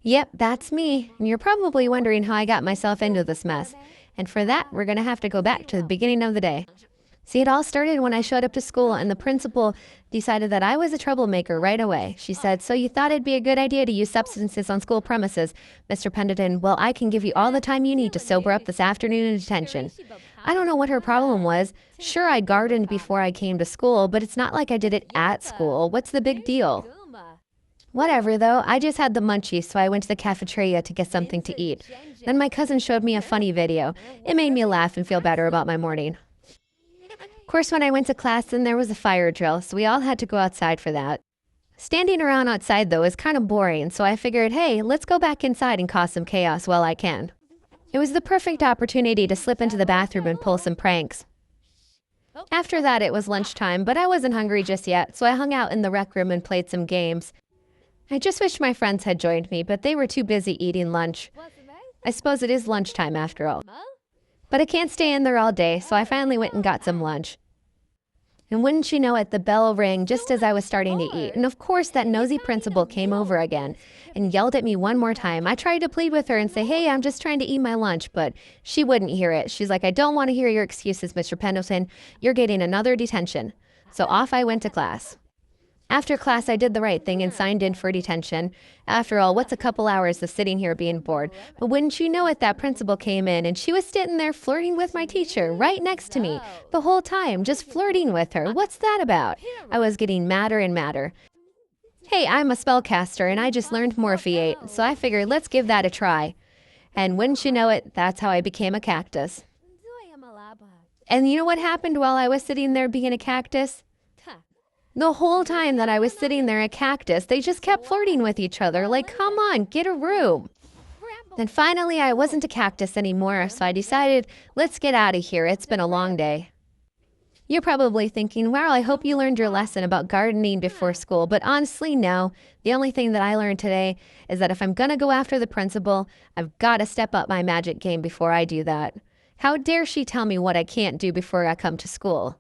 Yep, that's me. And you're probably wondering how I got myself into this mess. And for that, we're going to have to go back to the beginning of the day. See, it all started when I showed up to school and the principal decided that I was a troublemaker right away. She said, "So you thought it'd be a good idea to use substances on school premises, Mr. Pendleton? Well, I can give you all the time you need to sober up this afternoon in detention." I don't know what her problem was. Sure, I gardened before I came to school, but it's not like I did it at school. What's the big deal? Whatever, though, I just had the munchies, so I went to the cafeteria to get something to eat. Then my cousin showed me a funny video. It made me laugh and feel better about my morning. Of course, when I went to class, then there was a fire drill, so we all had to go outside for that. Standing around outside, though, is kind of boring, so I figured, hey, let's go back inside and cause some chaos while I can. It was the perfect opportunity to slip into the bathroom and pull some pranks. After that, it was lunchtime, but I wasn't hungry just yet, so I hung out in the rec room and played some games. I just wish my friends had joined me, but they were too busy eating lunch. I suppose it is lunchtime after all. But I can't stay in there all day, so I finally went and got some lunch. And wouldn't you know it, the bell rang just as I was starting to eat. And of course, that nosy principal came over again and yelled at me one more time. I tried to plead with her and say, hey, I'm just trying to eat my lunch, but she wouldn't hear it. She's like, I don't want to hear your excuses, Mr. Pendleton. You're getting another detention. So off I went to class. After class, I did the right thing and signed in for detention. After all, what's a couple hours of sitting here being bored? But wouldn't you know it, that principal came in and she was sitting there flirting with my teacher right next to me the whole time, just flirting with her. What's that about? I was getting madder and madder. Hey, I'm a spellcaster and I just learned Morpheate, so I figured let's give that a try. And wouldn't you know it, that's how I became a cactus. And you know what happened while I was sitting there being a cactus? The whole time that I was sitting there a cactus, they just kept flirting with each other. Like, come on, get a room. Then finally, I wasn't a cactus anymore, so I decided, let's get out of here. It's been a long day. You're probably thinking, wow, I hope you learned your lesson about gardening before school. But honestly, no. The only thing that I learned today is that if I'm going to go after the principal, I've got to step up my magic game before I do that. How dare she tell me what I can't do before I come to school?